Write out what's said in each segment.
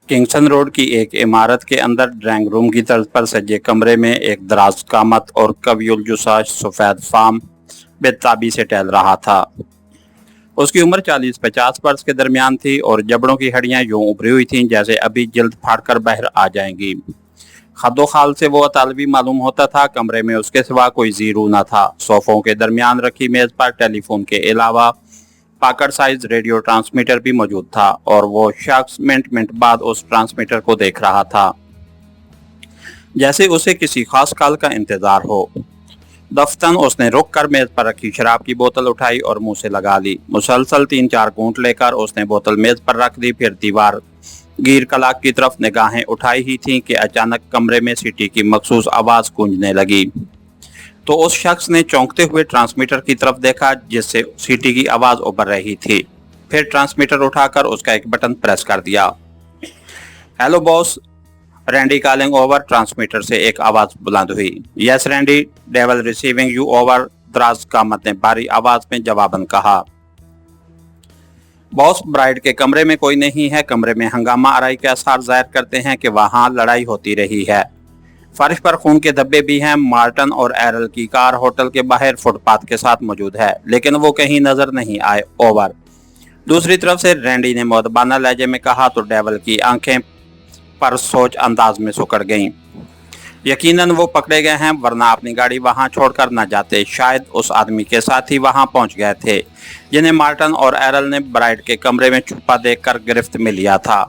किंगसन road की एक इमारत के अंदर ड्राइंग रूम की तर्ज पर सजे कमरे में एक दराज कामत और कवियुल जुसा सफेद फार्म बेताबी से टहल रहा था। उसकी उम्र 40-50 वर्ष के दरमियान थी और जबड़ों की हड्डियां यूं उभरी हुई थीं जैसे अभी जल्द फाड़कर बाहर आ जाएंगी। खद्दो खाल से वो तालबी मालूम होता था। कमरे में उसके सिवा कोई जीरू न था। सोफों के दरमियान रखी मेज पर टेलीफोन के अलावा पाकड़ साइज रेडियो ट्रांसमीटर भी मौजूद था और वो शख्स मिनट बाद उस ट्रांसमीटर को देख रहा था जैसे उसे किसी खास कॉल का इंतजार हो। दफ्तन उसने रुक कर मेज पर रखी शराब की बोतल उठाई और मुंह से लगा ली। मुसलसल 3-4 घूंट लेकर उसने बोतल मेज पर रख दी। फिर दीवार गिर कलाक की तरफ निगाहें उठाई ही थीं कि अचानक कमरे में सीटी की मखसूस आवाज गूंजने लगी। तो उस शख्स ने चौंकते हुए ट्रांसमीटर की तरफ देखा जिससे सीटी की आवाज उभर रही थी। फिर ट्रांसमीटर उठाकर उसका एक बटन प्रेस कर दिया। Hello boss, Randy calling over. Transmitter से एक आवाज बुलंद हुई। Yes Randy, devil receiving you over. दराज कामत ने भारी आवाज में जवाबन कहा। बॉस, ब्राइड के कमरे में कोई नहीं है। कमरे में हंगामा आराई के आसार जाहिर करते हैं कि वहां लड़ाई होती रही है। फर्श पर खून के धब्बे भी हैं। मार्टन और एरल की कार होटल के बाहर फुटपाथ के साथ मौजूद है लेकिन वो कहीं नजर नहीं आए। ओवर। दूसरी तरफ से रैंडी ने मुअद्दबाना लहजे में कहा तो डेविल की आंखें पर सोच अंदाज में सुकड़ गईं। यकीनन वो पकड़े गए हैं वरना अपनी गाड़ी वहां छोड़कर न जाते। शायद उस आदमी के साथ ही वहां पहुंच गए थे जिन्हें मार्टन और एरल ने ब्राइड के कमरे में छुपा देखकर गिरफ्त में लिया था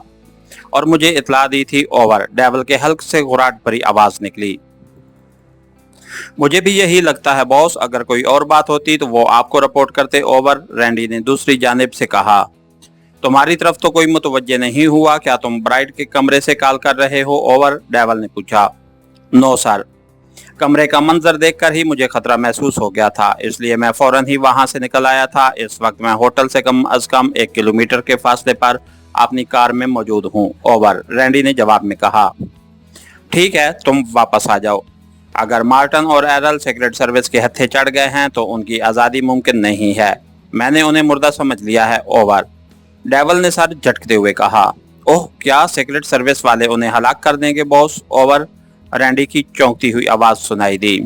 और मुझे इतला दी थी। ओवर। डेविल के हल्क से घुराहट भरी आवाज निकली। मुझे भी यही लगता है बॉस, अगर कोई और बात होती तो वो आपको रिपोर्ट करते। ओवर। रैंडी ने दूसरी जानिब से कहा। तुम्हारी तरफ तो कोई मुतवज्जे नहीं हुआ। क्या तुम ब्राइड के कमरे से कॉल कर रहे हो? ओवर। डेविल ने पूछा। नो सर, कमरे का मंजर देखकर ही मुझे खतरा महसूस हो गया था इसलिए मैं फौरन ही वहां से निकल आया था। इस वक्त मैं होटल से कम अज कम 1 किलोमीटर के फासले पर अपनी कार में मौजूद हूँ। ओवर। रैंडी ने जवाब में कहा। ठीक है, तुम वापस आ जाओ। अगर मार्टन और एरल सीक्रेट सर्विस के हत्थे चढ़ गए हैं तो उनकी आज़ादी मुमकिन नहीं है। मैंने उन्हें मुर्दा समझ लिया है। ओवर। डेविल ने सर झटकते हुए कहा। ओह, क्या सीक्रेट सर्विस वाले उन्हें हलाक कर देंगे बॉस? ओवर। रैंडी की चौंकती हुई आवाज सुनाई दी।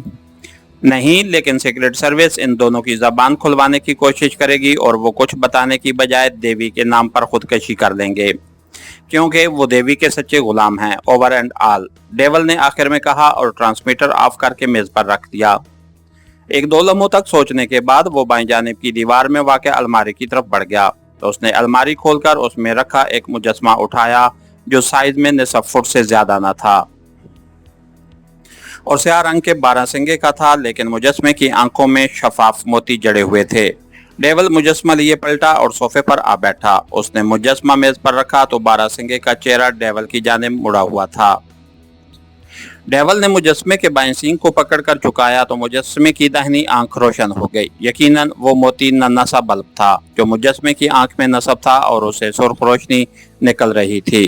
नहीं, लेकिन सीक्रेट सर्विस इन दोनों की जबान खुलवाने की कोशिश करेगी और वो कुछ बताने की बजाय देवी के नाम पर खुदकशी कर लेंगे क्योंकि वो देवी के सच्चे गुलाम हैं। ओवर एंड ऑल, डेविल ने आखिर में कहा और ट्रांसमीटर ऑफ करके मेज पर रख दिया। 1-2 लम्हों तक सोचने के बाद वो बाईं जानिब की दीवार में वाक़ अलमारी की तरफ बढ़ गया तो उसने अलमारी खोलकर उसमें रखा एक मुजस्मा उठाया जो साइज में निसफ फुट से ज्यादा न था और स्याह रंग के 12 सिंगे का था, लेकिन मुजस्मे की आंखों में शफाफ मोती जड़े हुए थे। डेविल मुजस्मा लिए पलटा और सोफे पर आ बैठा। उसने मुजस्मा मेज पर रखा तो 12 सिंगे का चेहरा डेविल की जानिब मुड़ा हुआ था। डेविल ने मुजस्मे के बाएं सींग को पकड़कर झुकाया तो मुजस्मे की दाहिनी आंख रोशन हो गई। यकीनन वो मोती नन्हा सा बल्ब था जो मुजस्मे की आंख में नसब था और उसे सुर्ख रोशनी निकल रही थी।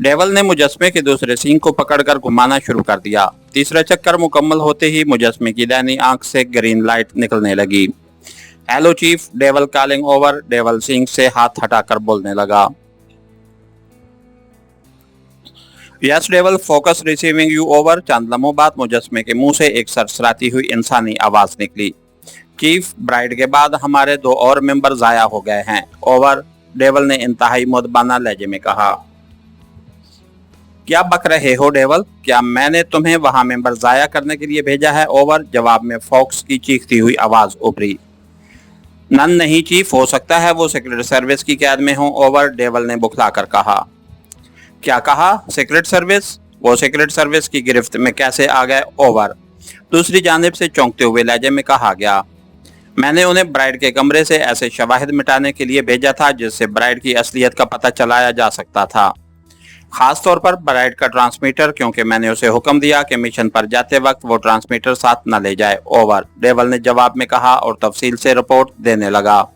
डेविल ने मुजस्मे के दूसरे सींग को पकड़कर घुमाना शुरू कर दिया। तीसरा चक्कर मुकम्मल होते ही मुजस्मे की दाहिनी आंख से ग्रीन लाइट निकलने लगी। Hello chief, devil calling over. Devil सींग से हाथ हटाकर बोलने लगा। Yes devil, focus receiving you over. चंद लम्हों बाद मुजस्मे के मुंह से एक सरसराती हुई इंसानी आवाज निकली। चीफ, ब्राइड के बाद हमारे 2 और मेंबर जाया हो गए हैं। ओवर। डेविल ने इंतहाई मुअद्दबाना लहजे में कहा। क्या बक रहे हो डेविल? क्या मैंने तुम्हें वहां मेंबर जाया करने के लिए भेजा है? ओवर। जवाब में फॉक्स की चीखती हुई आवाज उभरी। नन नहीं चीफ, हो सकता है वो सीक्रेट सर्विस की कैद में हो। ओवर। डेविल ने बुखलाकर कहा। क्या कहा? Secret service? वो सीक्रेट सर्विस की गिरफ्त में कैसे आ गए? ओवर। दूसरी जानिब से चौंकते हुए लहजे में कहा गया। मैंने उन्हें ब्राइड के कमरे से ऐसे शवाहिद मिटाने के लिए भेजा था जिससे ब्राइड की असलियत का पता चलाया जा सकता था, खास तौर पर ब्राइड का ट्रांसमीटर, क्योंकि मैंने उसे हुक्म दिया कि मिशन पर जाते वक्त वो ट्रांसमीटर साथ न ले जाए। ओवर। डेविल ने जवाब में कहा और तफसील से रिपोर्ट देने लगा।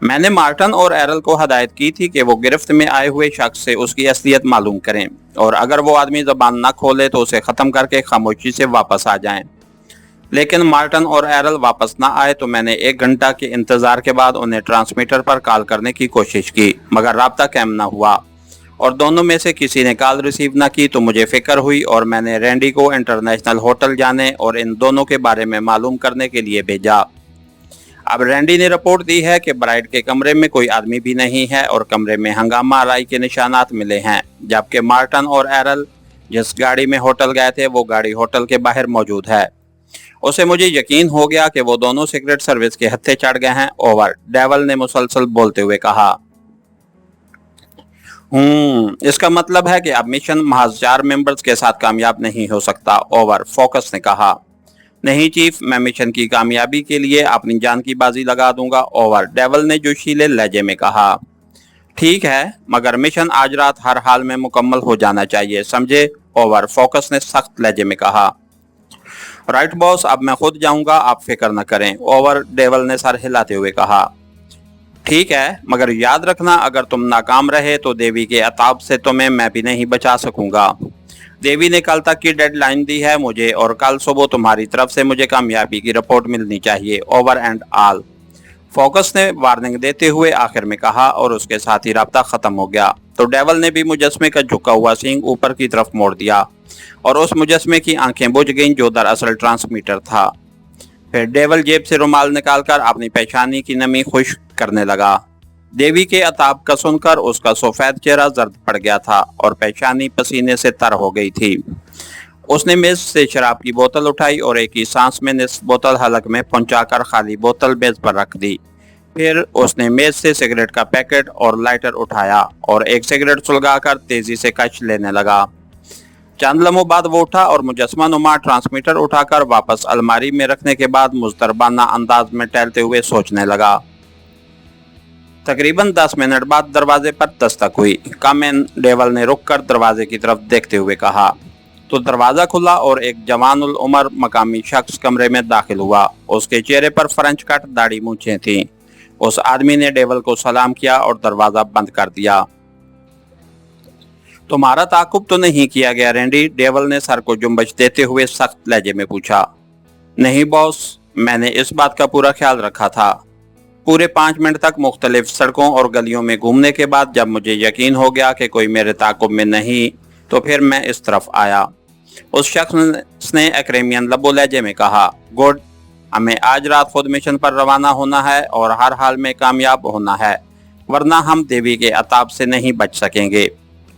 मैंने मार्टन और एरल को हदायत की थी कि वो गिरफ्त में आए हुए शख्स से उसकी असलियत मालूम करें और अगर वो आदमी जबान न खोले तो उसे खत्म करके खामोशी से वापस आ जाएं। लेकिन मार्टन और एरल वापस न आए तो मैंने 1 घंटा के इंतजार के बाद उन्हें ट्रांसमीटर पर कॉल करने की कोशिश की मगर राब्ता कायम न हुआ और दोनों में से किसी ने कॉल रिसीव न की तो मुझे फिक्र हुई और मैंने रैंडी को इंटरनेशनल होटल जाने और इन दोनों के बारे में मालूम करने के लिए भेजा। अब रैंडी ने रिपोर्ट दी है कि ब्राइड के कमरे में कोई आदमी भी नहीं है और कमरे में हंगामा आराई के निशानात मिले हैं, जबकि मार्टन और एरल जिस गाड़ी में होटल गए थे वो गाड़ी होटल के बाहर मौजूद है। उसे मुझे यकीन हो गया कि वो दोनों सीक्रेट सर्विस के हत्थे चढ़ गए हैं। ओवर, डेवल ने मुसलसल बोलते हुए कहा। इसका मतलब है कि अब मिशन महज 4 मेंबर्स के साथ कामयाब नहीं हो सकता। ओवर, फोकस ने कहा। नहीं चीफ, मैं मिशन की कामयाबी के लिए अपनी जान की बाजी लगा दूंगा। ओवर, डेवल ने जोशीले लहजे में कहा। ठीक है, मगर मिशन आज रात हर हाल में मुकम्मल हो जाना चाहिए, समझे? ओवर, फोकस ने सख्त लहजे में कहा। राइट बॉस, अब मैं खुद जाऊंगा, आप फिक्र न करें। ओवर, डेवल ने सर हिलाते हुए कहा। ठीक है, मगर याद रखना अगर तुम नाकाम रहे तो देवी के अताब से तुम्हें मैं भी नहीं बचा सकूंगा। देवी ने कल तक की डेडलाइन दी है मुझे और कल सुबह तुम्हारी तरफ से मुझे कामयाबी की रिपोर्ट मिलनी चाहिए। ओवर एंड ऑल, फोकस ने वार्निंग देते हुए आखिर में कहा और उसके साथ ही राब्ता खत्म हो गया। तो डेवल ने भी मुजस्मे का झुका हुआ सींग ऊपर की तरफ मोड़ दिया और उस मुजस्मे की आंखें बुझ गईं जो दरअसल ट्रांसमीटर था। फिर डेवल जेब से रुमाल निकालकर अपनी पेशानी की नमी खुश्क करने लगा। देवी के अताब का सुनकर उसका सफेद चेहरा जर्द पड़ गया था और पेशानी पसीने से तर हो गई थी। उसने मेज से शराब की बोतल उठाई और एक ही सांस में निस्फ बोतल हलक में पहुंचाकर खाली बोतल मेज पर रख दी। फिर उसने मेज से सिगरेट का पैकेट और लाइटर उठाया और एक सिगरेट सुलगाकर तेजी से कश लेने लगा। चंद लम्हों बाद वो उठा और मुजस्मा नुमा ट्रांसमीटर उठाकर वापस अलमारी में रखने के बाद मुस्तरबाना अंदाज में टहलते हुए सोचने लगा। तकरीबन 10 मिनट बाद दरवाजे पर दस्तक हुई। कम इन, डेवल ने रुककर दरवाजे की तरफ देखते हुए कहा। तो दरवाजा खुला और एक जवानुल उमर मकामी शख्स कमरे में दाखिल हुआ। उसके चेहरे पर फ्रेंच कट दाढ़ी मूंछें थीं। उस आदमी ने डेवल को सलाम किया और दरवाजा बंद कर दिया। तुम्हारा ताकुब तो नहीं किया गया रैंडी? डेवल ने सर को जुम्बश देते हुए सख्त लहजे में पूछा। नहीं बॉस, मैंने इस बात का पूरा ख्याल रखा था। पूरे 5 मिनट तक मुख्तलिफ सड़कों और गलियों में घूमने के बाद जब मुझे यकीन हो गया कि कोई मेरे ताकुब में नहीं तो फिर मैं इस तरफ आया। उस शख्स ने एक्रेमियन लबो लहजे में कहा। गुड, हमें आज रात खुद मिशन पर रवाना होना है और हर हाल में कामयाब होना है, वरना हम देवी के अताब से नहीं बच सकेंगे।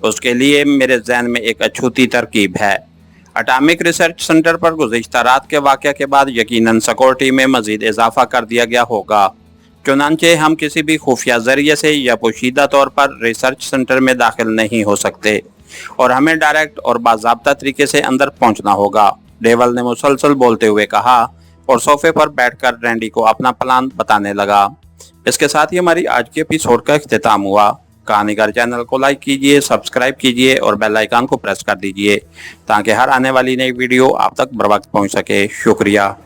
उसके लिए मेरे जहन में एक अछूती तरकीब है। एटॉमिक रिसर्च सेंटर पर गुज़िश्ता रात के वाक़या के बाद यकीनन सिक्योरिटी में मज़ीद इजाफा कर दिया गया होगा। चुनांचे हम किसी भी खुफिया जरिए से या पोशीदा तौर पर रिसर्च सेंटर में दाखिल नहीं हो सकते और हमें डायरेक्ट और बाज़ाब्ता तरीके से अंदर पहुंचना होगा, डेवल ने मुसलसल बोलते हुए कहा और सोफे पर बैठकर रैंडी को अपना प्लान बताने लगा। इसके साथ ही हमारी आज के एपिसोड का इख्तिताम हुआ। कहानीगर चैनल को लाइक कीजिए, सब्सक्राइब कीजिए और बेल आइकन को प्रेस कर दीजिए ताकि हर आने वाली नई वीडियो आप तक बर वक्त पहुँच सके। शुक्रिया।